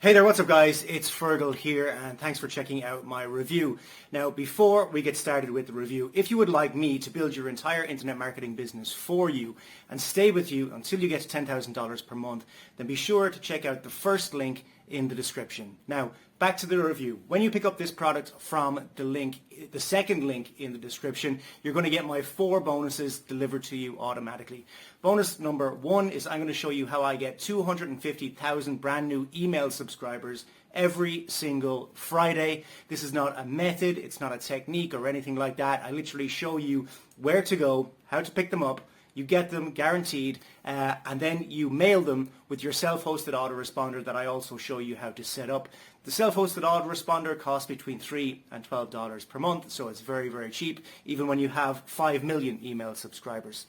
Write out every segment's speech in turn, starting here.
Hey there, what's up guys? It's Fergal here and thanks for checking out my review. Now before we get started with the review, if you would like me to build your entire internet marketing business for you and stay with you until you get to $10,000 per month, then be sure to check out the first link in the description. Now back to the review. When you pick up this product from the second link in the description, you're going to get my 4 bonuses delivered to you automatically. Bonus number 1 is I'm going to show you how I get 250,000 brand new email subscribers every single Friday. This is not a method, it's not a technique or anything like that. I literally show you where to go, how to pick them up. You get them guaranteed, and then you mail them with your self-hosted autoresponder that I also show you how to set up. The self-hosted autoresponder costs between $3 and $12 per month, so it's very, very cheap, even when you have 5 million email subscribers.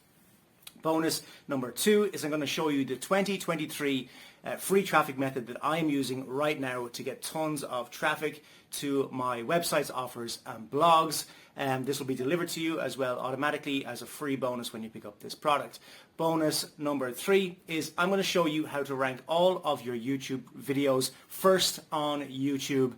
Bonus number 2 is I'm going to show you the 2023 free traffic method that I'm using right now to get tons of traffic to my websites, offers and blogs. This will be delivered to you as well automatically as a free bonus when you pick up this product. Bonus number 3 is I'm going to show you how to rank all of your YouTube videos first on YouTube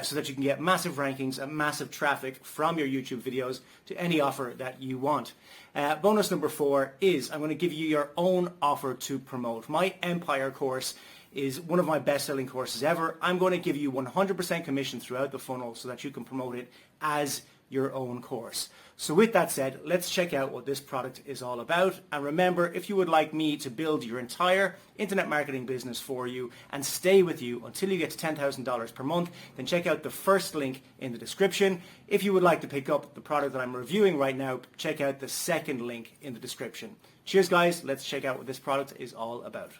so that you can get massive rankings and massive traffic from your YouTube videos to any offer that you want. Bonus number 4 is I'm going to give you your own offer to promote. My Empire course is one of my best-selling courses ever. I'm going to give you 100% commission throughout the funnel so that you can promote it as your own course. So with that said, let's check out what this product is all about. And remember, if you would like me to build your entire internet marketing business for you and stay with you until you get to $10,000 per month, then check out the first link in the description. If you would like to pick up the product that I'm reviewing right now, check out the second link in the description. Cheers guys, let's check out what this product is all about.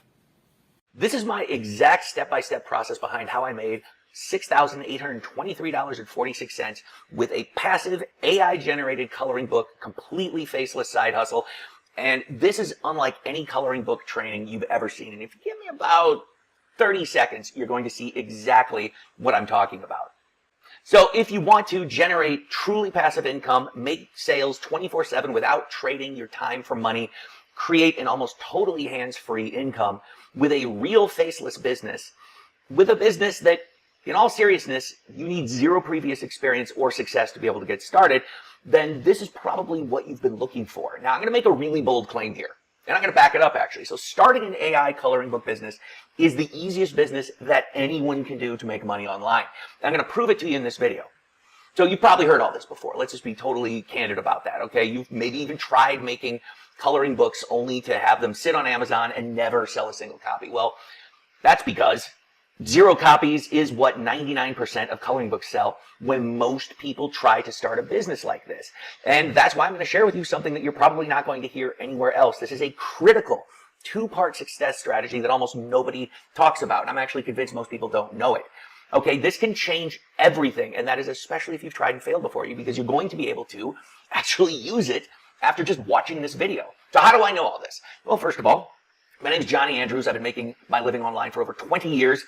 This is my exact step-by-step process behind how I made $6,823.46 with a passive AI-generated coloring book, completely faceless side hustle. And this is unlike any coloring book training you've ever seen. And if you give me about 30 seconds, you're going to see exactly what I'm talking about. So if you want to generate truly passive income, make sales 24/7 without trading your time for money, create an almost totally hands-free income with a real faceless business, with a business that, in all seriousness, you need 0 previous experience or success to be able to get started, then this is probably what you've been looking for. Now, I'm going to make a really bold claim here, and I'm going to back it up, actually. So starting an AI coloring book business is the easiest business that anyone can do to make money online. And I'm going to prove it to you in this video. So you've probably heard all this before. Let's just be totally candid about that, okay? You've maybe even tried making coloring books only to have them sit on Amazon and never sell a single copy. Well, that's because 0 copies is what 99% of coloring books sell when most people try to start a business like this. And that's why I'm going to share with you something that you're probably not going to hear anywhere else. This is a critical 2-part success strategy that almost nobody talks about. And I'm actually convinced most people don't know it. Okay, this can change everything. And that is especially if you've tried and failed before you, because you're going to be able to actually use it after just watching this video. So how do I know all this? Well, first of all, my name is Johnny Andrews. I've been making my living online for over 20 years.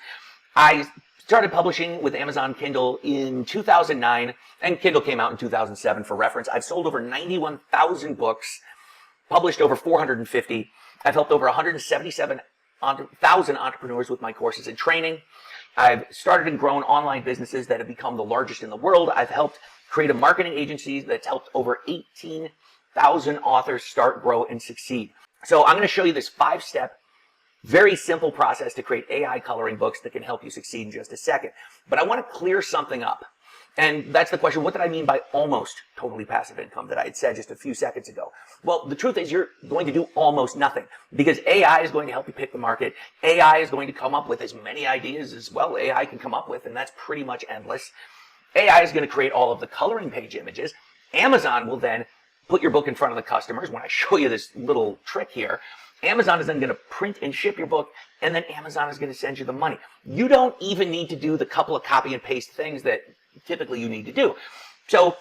I started publishing with Amazon Kindle in 2009, and Kindle came out in 2007 for reference. I've sold over 91,000 books, published over 450. I've helped over 177,000 entrepreneurs with my courses and training. I've started and grown online businesses that have become the largest in the world. I've helped create a marketing agency that's helped over 18,000 authors start, grow, and succeed. So I'm going to show you this 5-step, very simple process to create AI coloring books that can help you succeed in just a second. But I want to clear something up. And that's the question, what did I mean by almost totally passive income that I had said just a few seconds ago? Well, the truth is you're going to do almost nothing because AI is going to help you pick the market. AI is going to come up with as many ideas as well AI can come up with, and that's pretty much endless. AI is going to create all of the coloring page images. Amazon will then put your book in front of the customers. When I show you this little trick here, Amazon is then going to print and ship your book, and then Amazon is going to send you the money. You don't even need to do the couple of copy and paste things that typically you need to do. So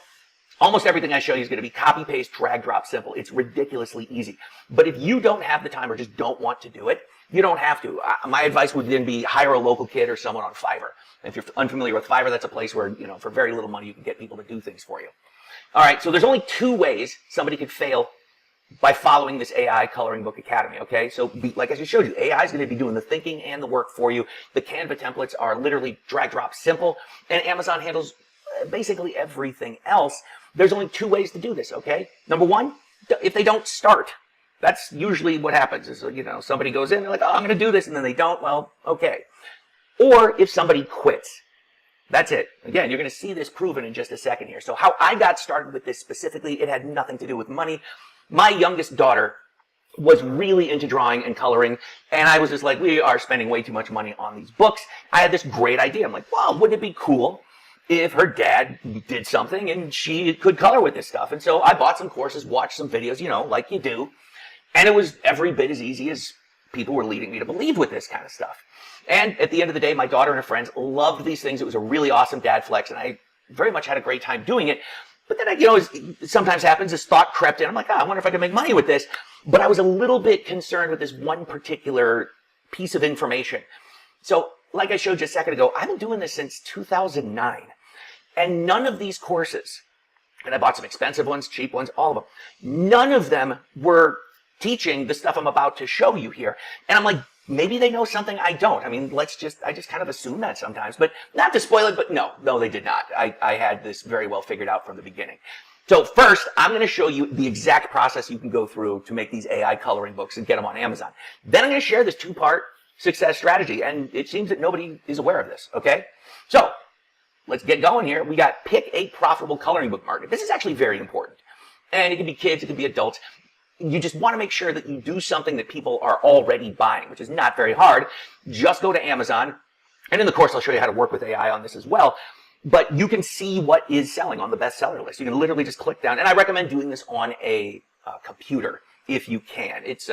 almost everything I show you is going to be copy, paste, drag, drop, simple. It's ridiculously easy. But if you don't have the time or just don't want to do it, you don't have to. My advice would then be hire a local kid or someone on Fiverr. If you're unfamiliar with Fiverr, that's a place where, for very little money, you can get people to do things for you. All right, so there's only 2 ways somebody could fail by following this AI Coloring Book Academy, okay? So like I just showed you, AI is going to be doing the thinking and the work for you. The Canva templates are literally drag, drop, simple, and Amazon handles basically everything else. There's only 2 ways to do this, okay? Number 1, if they don't start. That's usually what happens is, somebody goes in, they're like, oh, I'm going to do this, and then they don't. Well, okay. Or if somebody quits. That's it. Again, you're going to see this proven in just a second here. So how I got started with this specifically, it had nothing to do with money. My youngest daughter was really into drawing and coloring, and I was just like, we are spending way too much money on these books. I had this great idea. I'm like, well, wouldn't it be cool if her dad did something and she could color with this stuff? And so I bought some courses, watched some videos, like you do. And it was every bit as easy as people were leading me to believe with this kind of stuff. And at the end of the day, my daughter and her friends loved these things. It was a really awesome dad flex, and I very much had a great time doing it. But then, as sometimes happens, this thought crept in. I'm like, I wonder if I can make money with this. But I was a little bit concerned with this one particular piece of information. So, like I showed you a second ago, I've been doing this since 2009. And none of these courses, and I bought some expensive ones, cheap ones, all of them, none of them were teaching the stuff I'm about to show you here. And I'm like, maybe they know something I don't. I mean, I just kind of assume that sometimes, but not to spoil it, but no, they did not. I had this very well figured out from the beginning. So first, I'm going to show you the exact process you can go through to make these AI coloring books and get them on Amazon. Then I'm going to share this 2-part success strategy, and it seems that nobody is aware of this, okay? So let's get going here. We got pick a profitable coloring book market. This is actually very important. And it can be kids, it can be adults. You just want to make sure that you do something that people are already buying, which is not very hard. Just go to Amazon. And in the course, I'll show you how to work with AI on this as well. But you can see what is selling on the bestseller list. You can literally just click down. And I recommend doing this on a computer if you can. It's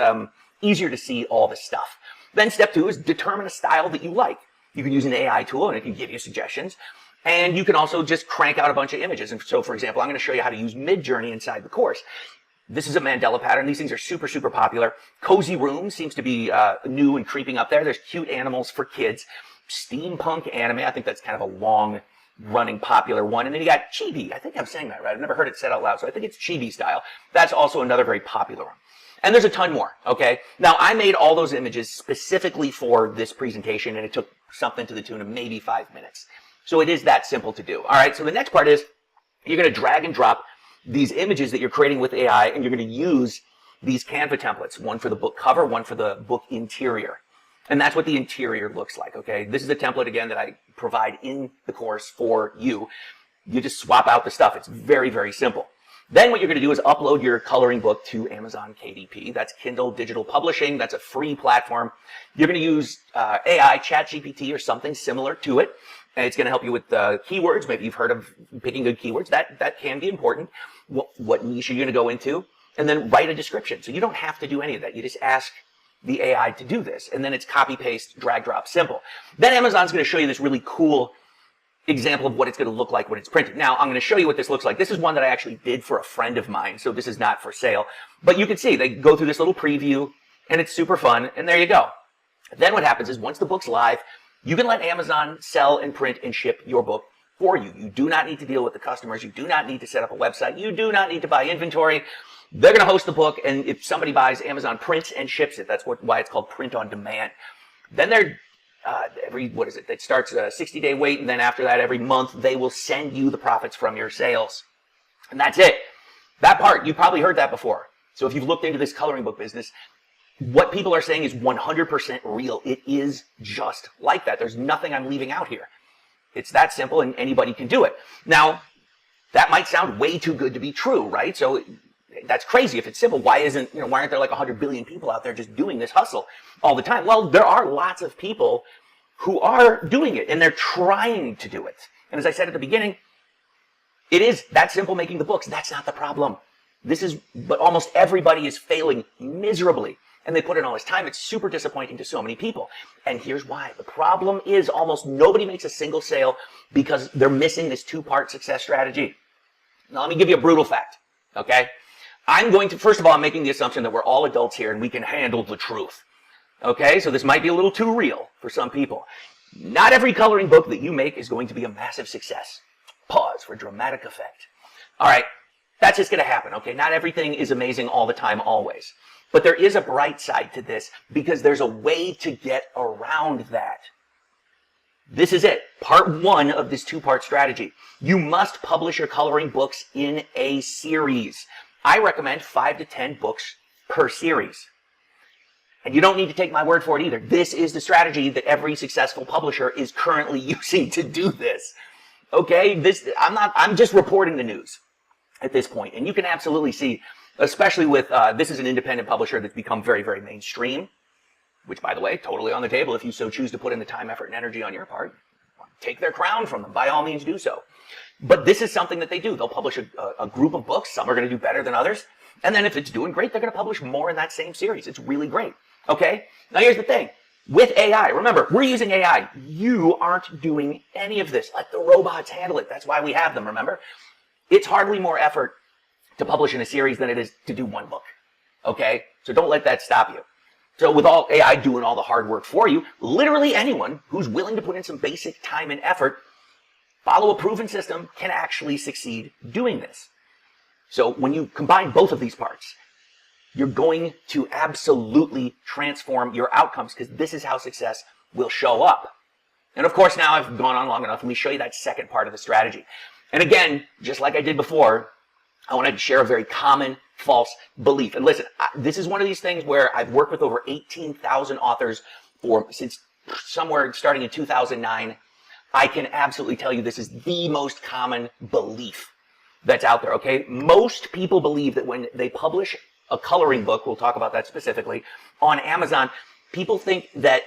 easier to see all the stuff. Then step 2 is determine a style that you like. You can use an AI tool, and it can give you suggestions. And you can also just crank out a bunch of images. And so, for example, I'm going to show you how to use Midjourney inside the course. This is a Mandela pattern. These things are super, super popular. Cozy Room seems to be new and creeping up there. There's cute animals for kids. Steampunk anime. I think that's kind of a long-running popular one. And then you got Chibi. I think I'm saying that right. I've never heard it said out loud, so I think it's Chibi style. That's also another very popular one. And there's a ton more, okay? Now, I made all those images specifically for this presentation, and it took something to the tune of maybe 5 minutes. So it is that simple to do. All right, so the next part is you're going to drag and drop these images that you're creating with AI, and you're going to use these Canva templates, one for the book cover, one for the book interior. And that's what the interior looks like, okay? This is a template, again, that I provide in the course for you. You just swap out the stuff. It's very, very simple. Then what you're going to do is upload your coloring book to Amazon KDP. That's Kindle Digital Publishing. That's a free platform. You're going to use AI, ChatGPT, or something similar to it. And it's going to help you with keywords. Maybe you've heard of picking good keywords. That can be important. What niche are you going to go into? And then write a description. So you don't have to do any of that. You just ask the AI to do this. And then it's copy, paste, drag, drop, simple. Then Amazon's going to show you this really cool example of what it's going to look like when it's printed. Now, I'm going to show you what this looks like. This is one that I actually did for a friend of mine. So this is not for sale. But you can see they go through this little preview, and it's super fun. And there you go. Then what happens is once the book's live, you can let Amazon sell and print and ship your book for you. You do not need to deal with the customers. You do not need to set up a website. You do not need to buy inventory. They're going to host the book, and if somebody buys, Amazon prints and ships it. That's why it's called print on demand. Then they're it starts a 60-day wait, and then after that, every month, they will send you the profits from your sales. And that's it. That part, you probably heard that before. So if you've looked into this coloring book business, what people are saying is 100% real. It is just like that. There's nothing I'm leaving out here. It's that simple, and anybody can do it. Now, that might sound way too good to be true, right? So that's crazy. If it's simple, why aren't there like 100 billion people out there just doing this hustle all the time? Well, there are lots of people who are doing it, and they're trying to do it. And as I said at the beginning, it is that simple making the books. That's not the problem. But almost everybody is failing miserably. And they put in all this time. It's super disappointing to so many people. And here's why. The problem is almost nobody makes a single sale because they're missing this 2-part success strategy. Now, let me give you a brutal fact, okay? First of all, I'm making the assumption that we're all adults here and we can handle the truth. Okay, so this might be a little too real for some people. Not every coloring book that you make is going to be a massive success. Pause for dramatic effect. All right, That's just going to happen, okay? Not everything is amazing all the time, always. But there is a bright side to this because there's a way to get around that. This is it. Part 1 of this 2-part strategy. You must publish your coloring books in a series. I recommend 5 to 10 books per series. And you don't need to take my word for it either. This is the strategy that every successful publisher is currently using to do this. Okay? I'm just reporting the news at this point. And you can absolutely see, especially with, this is an independent publisher that's become very, very mainstream, which, by the way, totally on the table if you so choose to put in the time, effort, and energy on your part. Take their crown from them. By all means, do so. But this is something that they do. They'll publish a group of books. Some are going to do better than others. And then if it's doing great, they're going to publish more in that same series. It's really great. Okay? Now, here's the thing. With AI, remember, we're using AI. You aren't doing any of this. Let the robots handle it. That's why we have them, remember? It's hardly more effort to publish in a series than it is to do one book. Okay? So don't let that stop you. So with all AI doing all the hard work for you, literally anyone who's willing to put in some basic time and effort, follow a proven system, can actually succeed doing this. So when you combine both of these parts, you're going to absolutely transform your outcomes because this is how success will show up. And of course, now I've gone on long enough. Let me show you that second part of the strategy. And again, just like I did before, I want to share a very common false belief. And listen, this is one of these things where I've worked with over 18,000 authors since somewhere starting in 2009. I can absolutely tell you this is the most common belief that's out there, okay? Most people believe that when they publish a coloring book, we'll talk about that specifically, on Amazon, people think that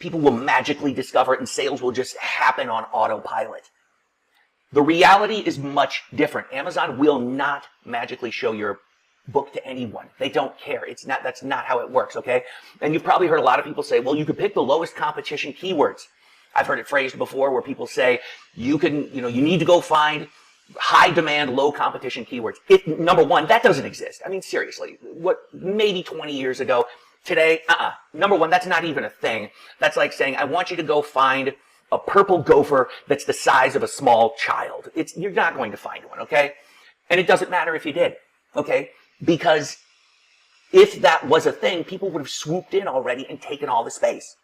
people will magically discover it and sales will just happen on autopilot. The reality is much different. Amazon will not magically show your book to anyone. They don't care. That's not how it works, okay? And you've probably heard a lot of people say, well, you could pick the lowest competition keywords. I've heard it phrased before where people say you need to go find high demand, low competition keywords. Number one, that doesn't exist. I mean, seriously, maybe 20 years ago, today, number one, that's not even a thing. That's like saying, I want you to go find a purple gopher that's the size of a small child. You're not going to find one, okay? And it doesn't matter if you did, okay? Because if that was a thing, people would have swooped in already and taken all the space.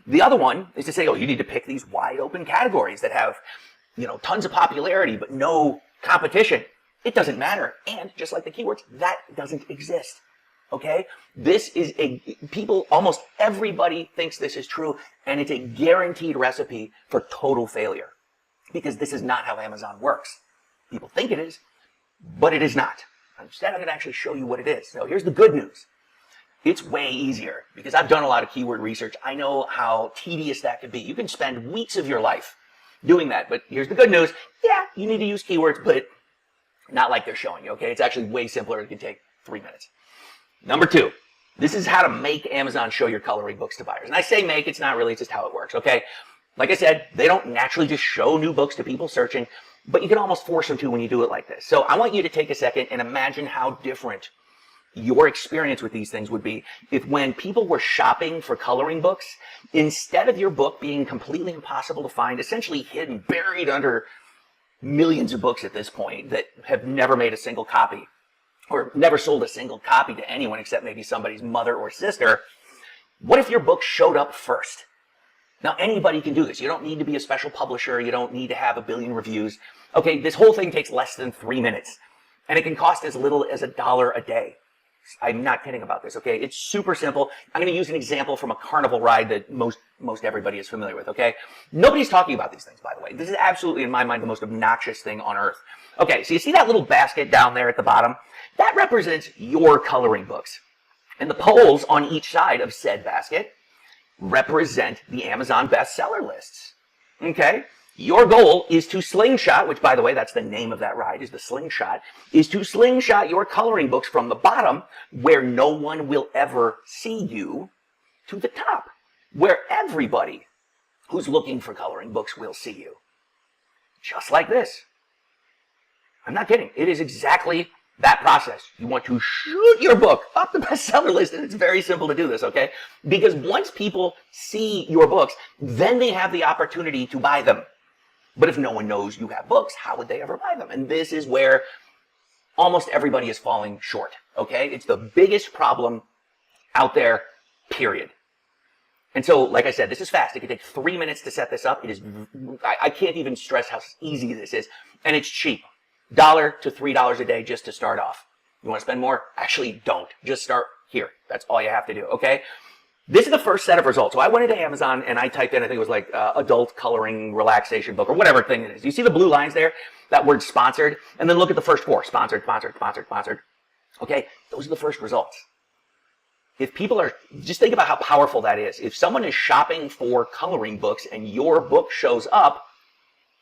The other one is to say, oh, you need to pick these wide open categories that have, tons of popularity, but no competition. It doesn't matter. And just like the keywords, that doesn't exist. Okay? Almost everybody thinks this is true, and it's a guaranteed recipe for total failure. Because this is not how Amazon works. People think it is, but it is not. Instead, I'm going to actually show you what it is. So here's the good news. It's way easier because I've done a lot of keyword research. I know how tedious that could be. You can spend weeks of your life doing that. But here's the good news. Yeah, you need to use keywords, but not like they're showing you, okay? It's actually way simpler. It can take 3 minutes. Number 2, this is how to make Amazon show your coloring books to buyers. And I say make, it's not really, it's just how it works, okay? Like I said, they don't naturally just show new books to people searching, but you can almost force them to when you do it like this. So I want you to take a second and imagine how different your experience with these things would be if when people were shopping for coloring books, instead of your book being completely impossible to find, essentially hidden, buried under millions of books at this point that have never made a single copy or never sold a single copy to anyone except maybe somebody's mother or sister, what if your book showed up first? Now, anybody can do this. You don't need to be a special publisher. You don't need to have 1 billion reviews. Okay, this whole thing takes less than 3 minutes, and it can cost as little as $1 a day. I'm not kidding about this, okay? It's super simple. I'm going to use an example from a carnival ride that most everybody is familiar with, okay? Nobody's talking about these things, by the way. This is absolutely, in my mind, the most obnoxious thing on earth. Okay, so you see that little basket down there at the bottom? That represents your coloring books. And the poles on each side of said basket represent the Amazon bestseller lists, okay? Your goal is to slingshot, which, by the way, that's the name of that ride, is the slingshot, is to slingshot your coloring books from the bottom, where no one will ever see you, to the top, where everybody who's looking for coloring books will see you. Just like this. I'm not kidding. It is exactly that process. You want to shoot your book up the bestseller list, and it's very simple to do this, okay? Because once people see your books, then they have the opportunity to buy them. But if no one knows you have books, how would they ever buy them? And this is where almost everybody is falling short, okay? It's the biggest problem out there, period. And so, like I said, this is fast. It can take 3 minutes to set this up. It is, I can't even stress how easy this is. And it's cheap. $1 to $3 a day just to start off. You want to spend more? Actually, don't. Just start here. That's all you have to do, okay? This is the first set of results. So I went into Amazon and I typed in, I think it was like adult coloring relaxation book or whatever thing it is. You see the blue lines there? That word sponsored. And then look at the first 4. Sponsored, sponsored, sponsored, sponsored. Okay, those are the first results. If people are, just think about how powerful that is. If someone is shopping for coloring books and your book shows up,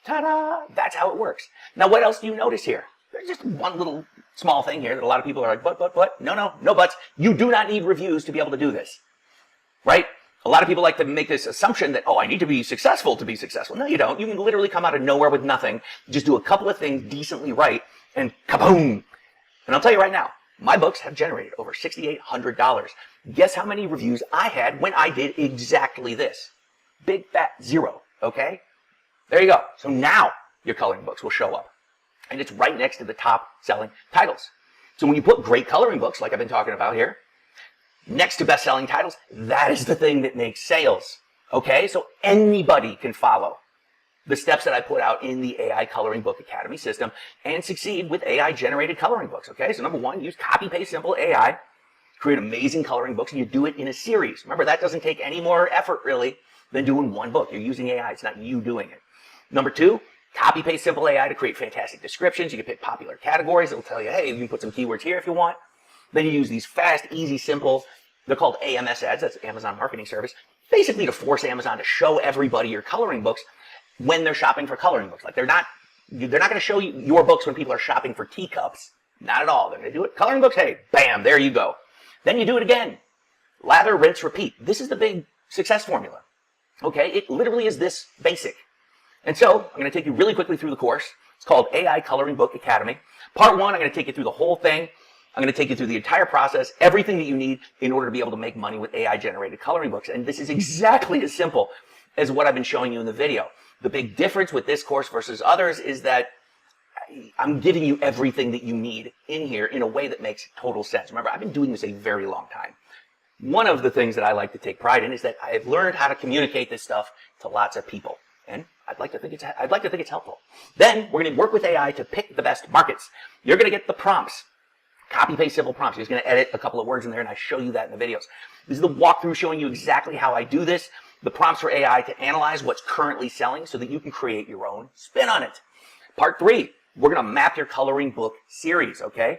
ta-da, that's how it works. Now, what else do you notice here? There's just one little small thing here that a lot of people are like, but. No buts. You do not need reviews to be able to do this, right? A lot of people like to make this assumption that, oh, I need to be successful to be successful. No, you don't. You can literally come out of nowhere with nothing, just do a couple of things decently right, and kaboom. And I'll tell you right now, my books have generated over $6,800. Guess how many reviews I had when I did exactly this? Big fat 0, okay? There you go. So now your coloring books will show up. And it's right next to the top selling titles. So when you put great coloring books, like I've been talking about here, next to best-selling titles, that is the thing that makes sales, okay? So anybody can follow the steps that I put out in the AI Coloring Book Academy system and succeed with AI-generated coloring books, okay? So number 1, use copy, paste, simple AI, create amazing coloring books, and you do it in a series. Remember, that doesn't take any more effort, really, than doing one book. You're using AI. It's not you doing it. Number 2, copy, paste, simple AI to create fantastic descriptions. You can pick popular categories. It'll tell you, hey, you can put some keywords here if you want. Then you use these fast, easy, simple, they're called AMS ads, that's Amazon Marketing Service, basically to force Amazon to show everybody your coloring books when they're shopping for coloring books. Like they're not going to show you your books when people are shopping for teacups. Not at all. They're going to do it. Coloring books, hey, bam, there you go. Then you do it again. Lather, rinse, repeat. This is the big success formula. Okay, it literally is this basic. And so I'm going to take you really quickly through the course. It's called AI Coloring Book Academy. Part 1, I'm going to take you through the whole thing. I'm going to take you through the entire process, everything that you need in order to be able to make money with AI-generated coloring books. And this is exactly as simple as what I've been showing you in the video. The big difference with this course versus others is that I'm giving you everything that you need in here in a way that makes total sense. Remember, I've been doing this a very long time. One of the things that I like to take pride in is that I've learned how to communicate this stuff to lots of people. And I'd like to think it's helpful. Then we're going to work with AI to pick the best markets. You're going to get the prompts. Copy, paste, simple prompts. You're just going to edit a couple of words in there, and I show you that in the videos. This is the walkthrough showing you exactly how I do this. The prompts for AI to analyze what's currently selling so that you can create your own spin on it. Part 3, we're going to map your coloring book series, okay?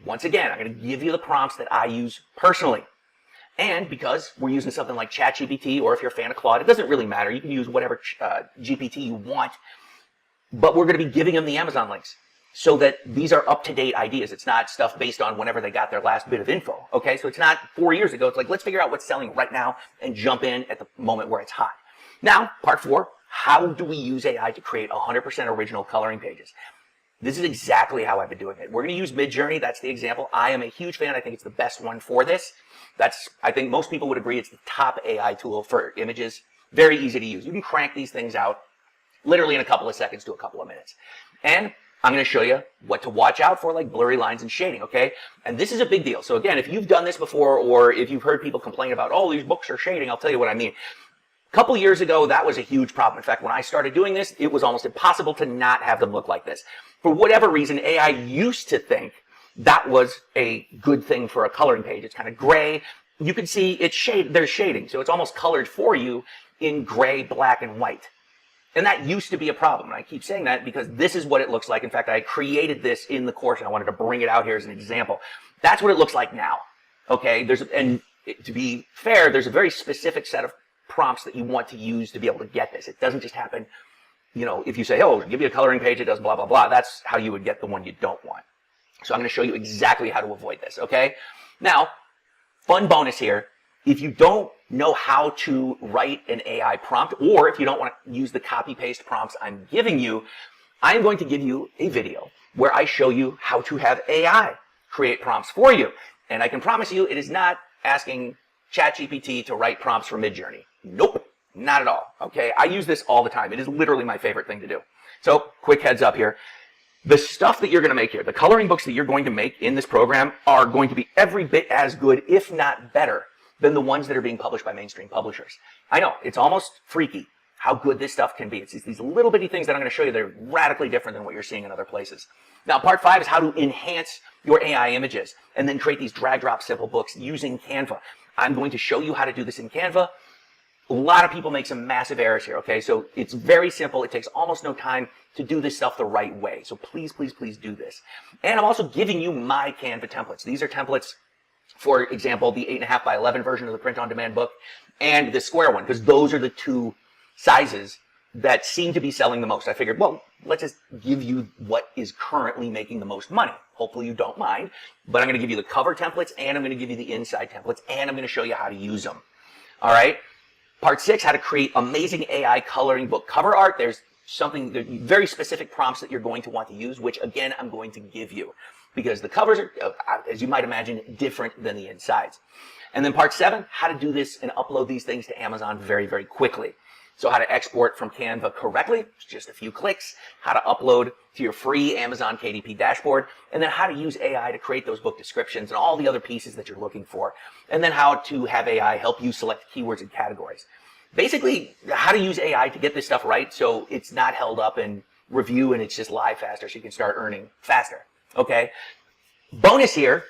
Once again, I'm going to give you the prompts that I use personally. And because we're using something like ChatGPT, or if you're a fan of Claude, it doesn't really matter. You can use whatever GPT you want. But we're going to be giving them the Amazon links so that these are up-to-date ideas. It's not stuff based on whenever they got their last bit of info, okay? So it's not 4 years ago. It's like, let's figure out what's selling right now and jump in at the moment where it's hot. Now, part 4, how do we use AI to create 100% original coloring pages? This is exactly how I've been doing it. We're going to use Midjourney. That's the example. I am a huge fan. I think it's the best one for this. I think most people would agree it's the top AI tool for images. Very easy to use. You can crank these things out literally in a couple of seconds to a couple of minutes. And I'm going to show you what to watch out for, like blurry lines and shading, okay? And this is a big deal. So again, if you've done this before, or if you've heard people complain about, oh, these books are shading, I'll tell you what I mean. A couple years ago, that was a huge problem. In fact, when I started doing this, it was almost impossible to not have them look like this. For whatever reason, AI used to think that was a good thing for a coloring page. It's kind of gray. You can see there's shading, so it's almost colored for you in gray, black, and white. And that used to be a problem. And I keep saying that because this is what it looks like. In fact, I created this in the course and I wanted to bring it out here as an example. That's what it looks like now. Okay. And to be fair, there's a very specific set of prompts that you want to use to be able to get this. It doesn't just happen, if you say, oh, give me a coloring page, it does blah, blah, blah. That's how you would get the one you don't want. So I'm going to show you exactly how to avoid this. Okay. Now, fun bonus here. If you don't know how to write an AI prompt, or if you don't want to use the copy-paste prompts I'm giving you, I'm going to give you a video where I show you how to have AI create prompts for you. And I can promise you it is not asking ChatGPT to write prompts for Midjourney. Nope, not at all. Okay, I use this all the time. It is literally my favorite thing to do. So, quick heads up here. The stuff that you're going to make here, the coloring books that you're going to make in this program are going to be every bit as good, if not better, than the ones that are being published by mainstream publishers. I know, it's almost freaky how good this stuff can be. It's these little bitty things that I'm going to show you that are radically different than what you're seeing in other places. Now, part 5 is how to enhance your AI images and then create these drag drop simple books using Canva. I'm going to show you how to do this in Canva. A lot of people make some massive errors here, okay? So it's very simple. It takes almost no time to do this stuff the right way. So please, please, please do this. And I'm also giving you my Canva templates. These are templates, for example, the 8.5 by 11 version of the print-on-demand book and the square one, because those are the two sizes that seem to be selling the most. I figured, well, let's just give you what is currently making the most money. Hopefully you don't mind, but I'm going to give you the cover templates and I'm going to give you the inside templates and I'm going to show you how to use them. All right. Part 6, how to create amazing AI coloring book cover art. There's very specific prompts that you're going to want to use, which again, I'm going to give you because the covers are, as you might imagine, different than the insides. And then part 7, how to do this and upload these things to Amazon very, very quickly. So how to export from Canva correctly, just a few clicks, how to upload to your free Amazon KDP dashboard, and then how to use AI to create those book descriptions and all the other pieces that you're looking for. And then how to have AI help you select keywords and categories. Basically, how to use AI to get this stuff right so it's not held up in review and it's just live faster so you can start earning faster. Okay? Bonus here,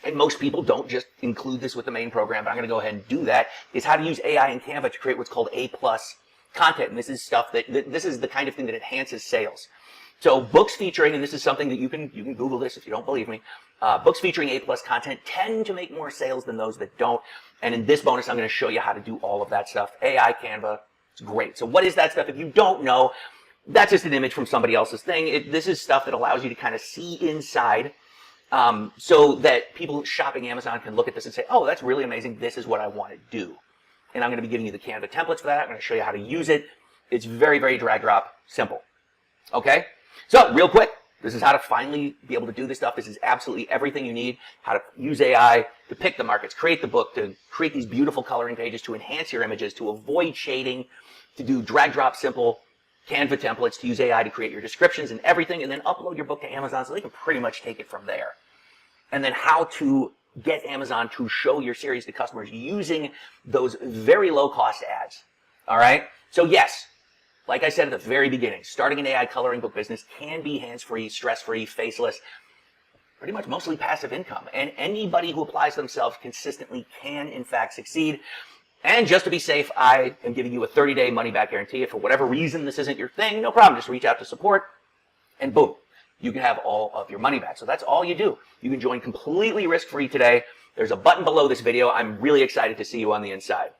and most people don't just include this with the main program, but I'm going to go ahead and do that, is how to use AI in Canva to create what's called A+ content. And this is stuff this is the kind of thing that enhances sales. So books featuring, and this is something that you can Google this if you don't believe me, books featuring A+ content tend to make more sales than those that don't. And in this bonus, I'm going to show you how to do all of that stuff. AI, Canva, it's great. So what is that stuff? If you don't know, that's just an image from somebody else's thing. This is stuff that allows you to kind of see inside so that people shopping Amazon can look at this and say, oh, that's really amazing. This is what I want to do. And I'm going to be giving you the Canva templates for that. I'm going to show you how to use it. It's very, very drag drop simple. Okay? So real quick, this is how to finally be able to do this stuff. This is absolutely everything you need. How to use AI to pick the markets, create the book, to create these beautiful coloring pages, to enhance your images, to avoid shading, to do drag drop simple Canva templates, to use AI to create your descriptions and everything, and then upload your book to Amazon so they can pretty much take it from there. And then how to get Amazon to show your series to customers using those very low cost ads. All right. So yes, like I said at the very beginning, starting an AI coloring book business can be hands-free, stress-free, faceless, pretty much mostly passive income. And anybody who applies themselves consistently can in fact succeed. And just to be safe, I am giving you a 30-day money-back guarantee. If for whatever reason this isn't your thing, no problem. Just reach out to support and boom, you can have all of your money back. So that's all you do. You can join completely risk-free today. There's a button below this video. I'm really excited to see you on the inside.